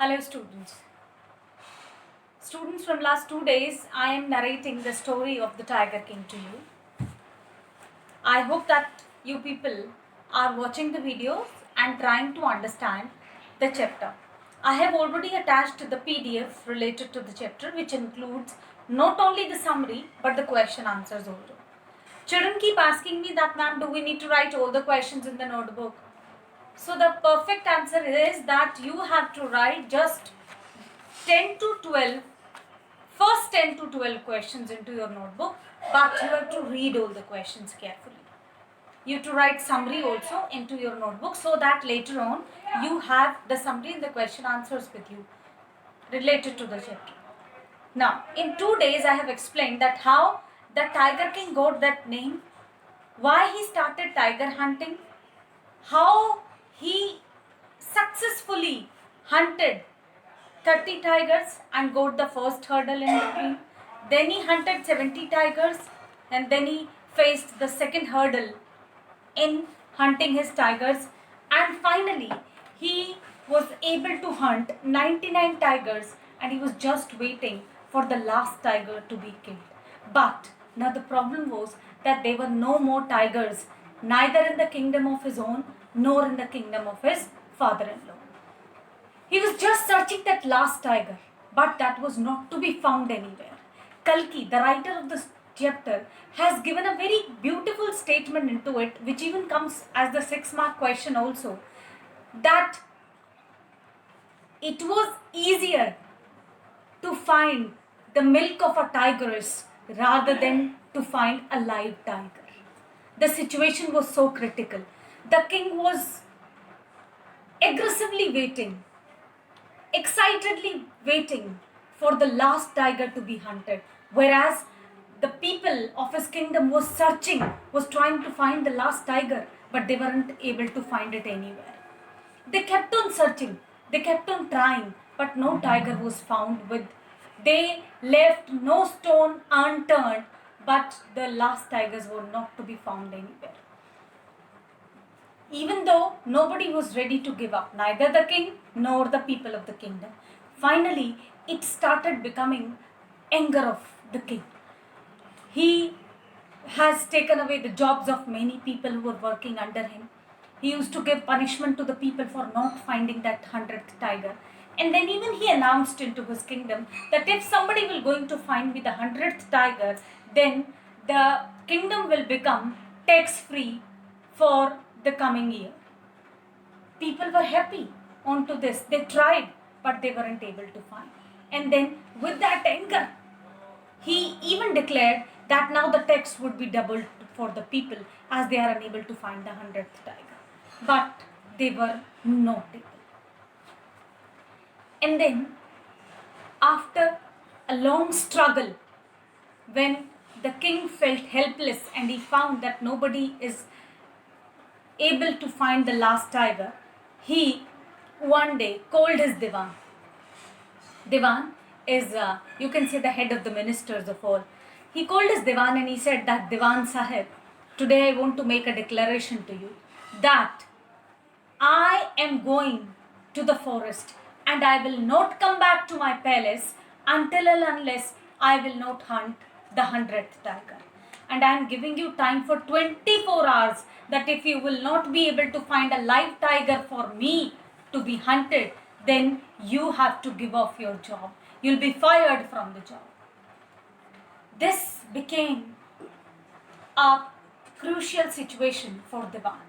Hello students. Students, from last 2 days I am narrating the story of the Tiger King to you. I hope that you people are watching the videos and trying to understand the chapter. I have already attached the PDF related to the chapter, which includes not only the summary but the question answers also. Children keep asking me that, ma'am, do we need to write all the questions in the notebook? So the perfect answer is that you have to write just 10 to 12 first 10 to 12 questions into your notebook, but you have to read all the questions carefully. You have to write summary also into your notebook so that later on you have the summary and the question answers with you related to the chapter. Now, in 2 days I have explained that how the Tiger King got that name, why he started tiger hunting, how he successfully hunted 30 tigers and got the first hurdle in between. Then he hunted 70 tigers and then he faced the second hurdle in hunting his tigers, and finally he was able to hunt 99 tigers and he was just waiting for the last tiger to be killed. But now the problem was that there were no more tigers, neither in the kingdom of his own nor in the kingdom of his father-in-law. He was just searching that last tiger, but that was not to be found anywhere. Kalki, the writer of this chapter, has given a very beautiful statement into it, which even comes as the 6-mark question also, that it was easier to find the milk of a tigress rather than to find a live tiger. The situation was so critical. The king was aggressively waiting, excitedly waiting for the last tiger to be hunted, whereas the people of his kingdom was searching, was trying to find the last tiger, but they weren't able to find it anywhere. They kept on searching, they kept on trying, but no tiger was found. They left no stone unturned, but the last tigers were not to be found anywhere. Even though nobody was ready to give up, neither the king nor the people of the kingdom. Finally, it started becoming anger of the king. He has taken away the jobs of many people who were working under him. He used to give punishment to the people for not finding that 100th tiger. And then even he announced into his kingdom that if somebody will going to find me the 100th tiger, then the kingdom will become tax-free for the coming year. People were happy onto this. They tried, but they weren't able to find. And then with that anger, he even declared that now the tax would be doubled for the people as they are unable to find the 100th tiger. But they were not able. And then, after a long struggle, when the king felt helpless and he found that nobody is able to find the last tiger, he one day called his Diwan. Diwan is, you can say, the head of the ministers of all. He called his Diwan and he said that, Diwan Sahib, today I want to make a declaration to you that I am going to the forest and I will not come back to my palace until and unless I will not hunt the 100th tiger. And I am giving you time for 24 hours, that if you will not be able to find a live tiger for me to be hunted, then you have to give off your job. You'll be fired from the job. This became a crucial situation for Diwan.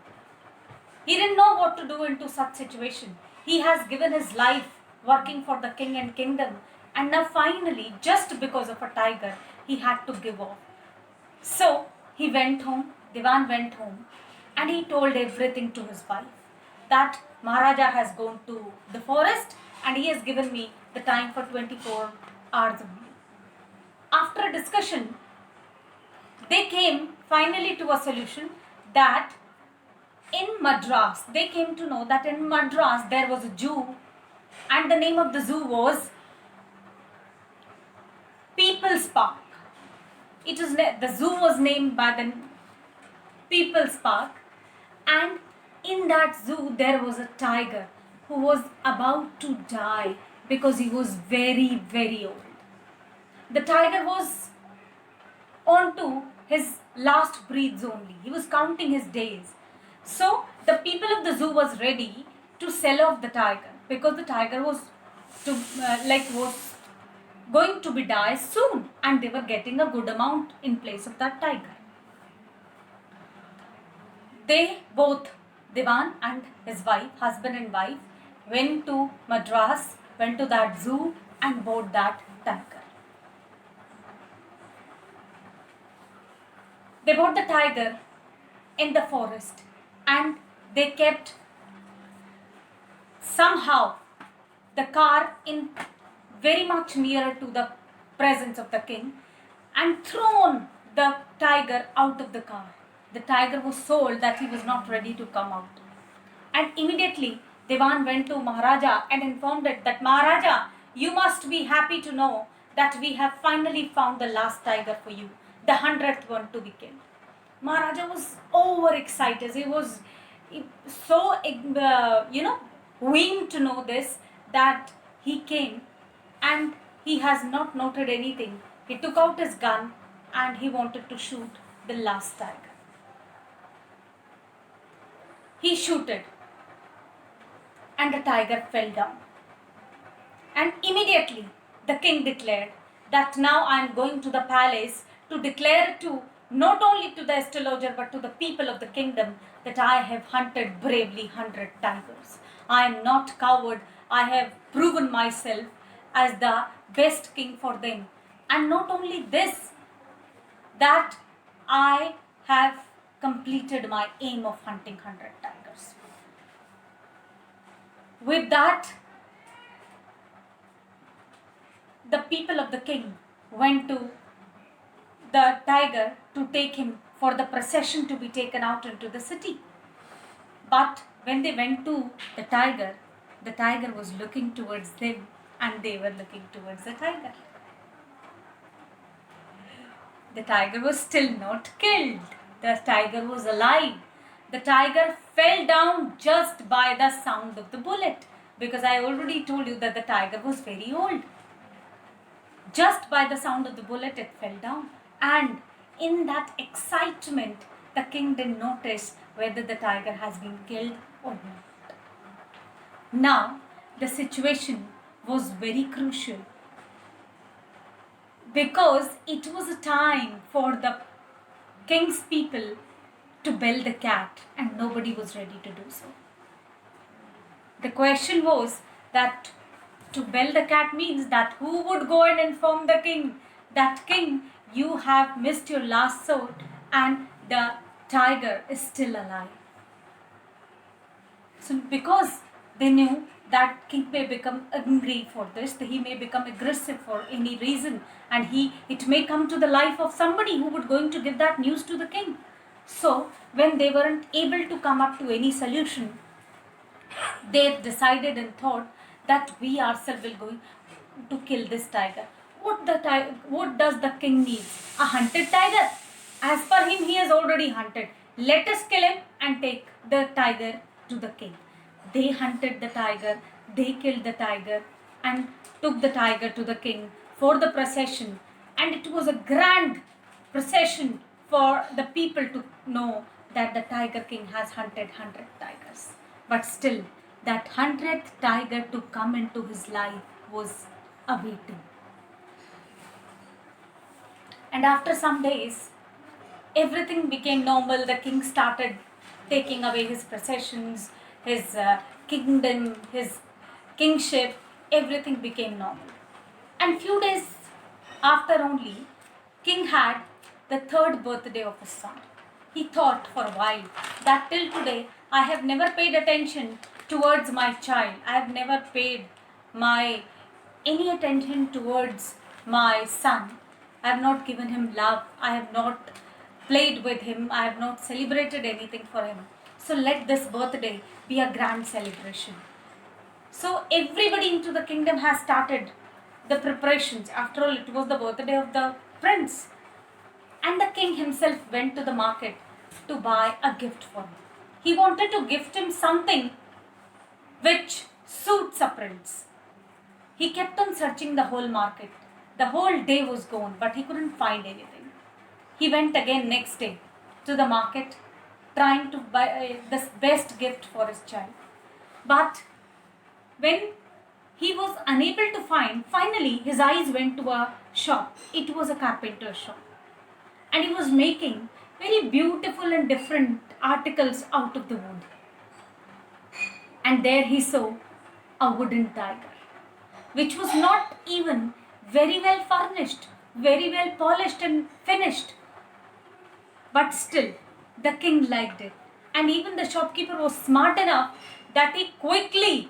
He didn't know what to do into such situation. He has given his life working for the king and kingdom, and now finally, just because of a tiger, he had to give off. So he went home, Diwan went home, and he told everything to his wife, that Maharaja has gone to the forest and he has given me the time for 24 hours only. After a discussion, they came finally to a solution that in Madras, they came to know that in Madras there was a zoo, and the name of the zoo was People's Park. The zoo was named by the People's Park, and in that zoo there was a tiger who was about to die because he was very, very old. The tiger was on to his last breaths only. He was counting his days. So the people of the zoo was ready to sell off the tiger because the tiger was was going to be die soon, and they were getting a good amount in place of that tiger. They both, Diwan and his wife, husband and wife, went to Madras, went to that zoo and bought that tiger. They bought the tiger in the forest, and they kept somehow the car in very much nearer to the presence of the king and thrown the tiger out of the car. The tiger was so old that he was not ready to come out. And immediately Devan went to Maharaja and informed it that, Maharaja, you must be happy to know that we have finally found the last tiger for you, the 100th one to be killed. Maharaja was overexcited. He was so, weaned to know this that he came and he has not noted anything. He took out his gun and he wanted to shoot the last tiger. He shooted and the tiger fell down. And immediately the king declared that now I am going to the palace to declare to not only to the astrologer but to the people of the kingdom that I have hunted bravely 100 tigers. I am not coward. I have proven myself as the best king for them. And not only this, that I have completed my aim of hunting 100 tigers. With that, the people of the king went to the tiger to take him for the procession to be taken out into the city. But when they went to the tiger was looking towards them and they were looking towards the tiger. The tiger was still not killed. The tiger was alive. The tiger fell down just by the sound of the bullet, because I already told you that the tiger was very old. Just by the sound of the bullet, it fell down. And in that excitement, the king didn't notice whether the tiger has been killed or not. Now, the situation was very crucial because it was a time for the king's people to bell the cat and nobody was ready to do so. The question was that to bell the cat means that who would go and inform the king that, king, you have missed your last sword and the tiger is still alive. So because they knew that king may become angry for this, he may become aggressive for any reason, and it may come to the life of somebody who would going to give that news to the king. So when they weren't able to come up to any solution, they decided and thought that we ourselves will go to kill this tiger. What does the king need? A hunted tiger. As per him, he has already hunted. Let us kill him and take the tiger to the king. They hunted the tiger, they killed the tiger and took the tiger to the king for the procession. And it was a grand procession for the people to know that the Tiger King has hunted 100 tigers. But still, that 100th tiger to come into his life was awaiting. And after some days, everything became normal. The king started taking away his possessions, his kingdom, his kingship, everything became normal. And few days after only, king had the 3rd birthday of his son. He thought for a while that till today I have never paid attention towards my child. I have never paid any attention towards my son. I have not given him love. I have not played with him. I have not celebrated anything for him. So let this birthday be a grand celebration. So everybody into the kingdom has started the preparations. After all, it was the birthday of the prince. And the king himself went to the market to buy a gift for him. He wanted to gift him something which suits a prince. He kept on searching the whole market. The whole day was gone, but he couldn't find anything. He went again next day to the market, trying to buy the best gift for his child. But when he was unable to find, finally his eyes went to a shop. It was a carpenter's shop. And he was making very beautiful and different articles out of the wood. And there he saw a wooden tiger, which was not even very well furnished, very well polished and finished. But still, the king liked it. And even the shopkeeper was smart enough that he quickly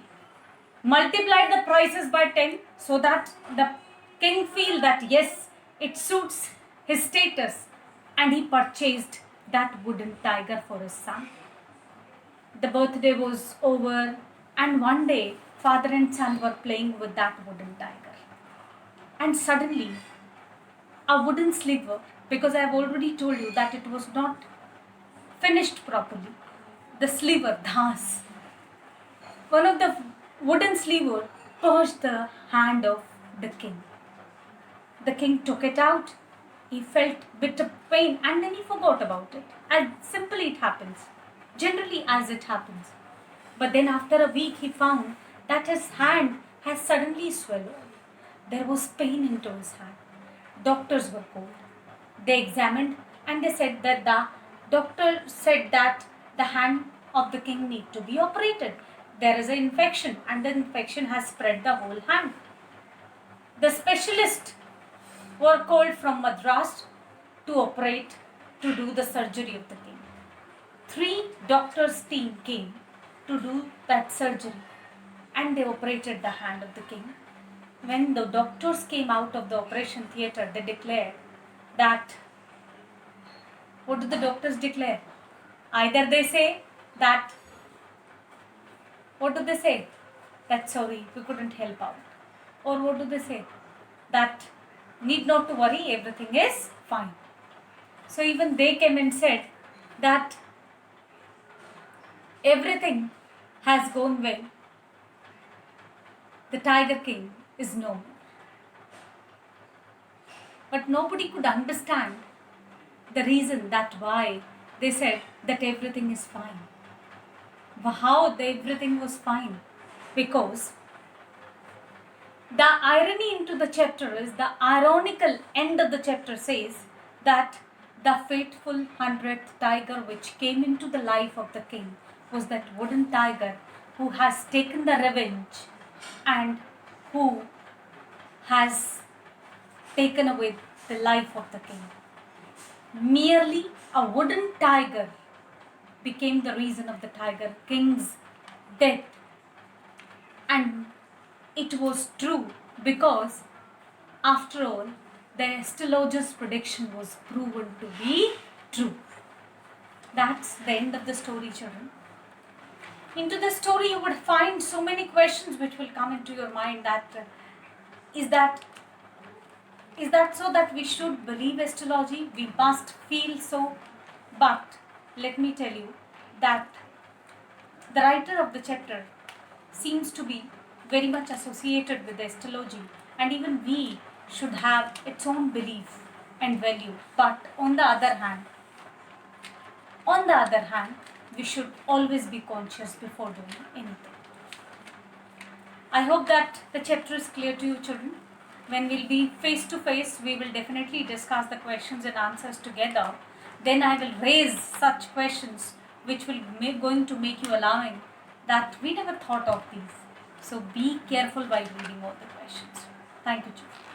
multiplied the prices by 10 so that the king feel that yes, it suits his status. And he purchased that wooden tiger for his son. The birthday was over, and one day father and son were playing with that wooden tiger. And suddenly, a wooden sliver, because I have already told you that it was not finished properly, the sliver, das, one of the wooden sliver pushed the hand of the king. The king took it out. He felt bit of pain and then he forgot about it. And simply it happens. Generally as it happens. But then after a week he found that his hand has suddenly swelled. There was pain into his hand. Doctors were called. They examined and they said that the doctor said that the hand of the king need to be operated. There is an infection and the infection has spread the whole hand. The specialists were called from Madras to operate, to do the surgery of the king. 3 doctors' team came to do that surgery and they operated the hand of the king. When the doctors came out of the operation theatre, they declared that, what do the doctors declare? Either they say that, what do they say? That sorry, we couldn't help out. Or what do they say? That need not to worry, everything is fine. So even they came and said that everything has gone well. The Tiger King is no more. But nobody could understand the reason that why they said that everything is fine. How everything was fine? Because the irony into the chapter is, the ironical end of the chapter says that the fateful 100th tiger which came into the life of the king was that wooden tiger who has taken the revenge and who has taken away the life of the king. Merely a wooden tiger became the reason of the Tiger King's death. And it was true because, after all, the astrologer's prediction was proven to be true. That's the end of the story, children. Into the story you would find so many questions which will come into your mind, that is that so that we should believe astrology? We must feel so. But let me tell you that the writer of the chapter seems to be very much associated with astrology, and even we should have its own belief and value. But on the other hand, we should always be conscious before doing anything. I hope that the chapter is clear to you, children. When we'll be face to face, we will definitely discuss the questions and answers together. Then I will raise such questions which will going to make you alarming that we never thought of these. So be careful while reading all the questions. Thank you, children.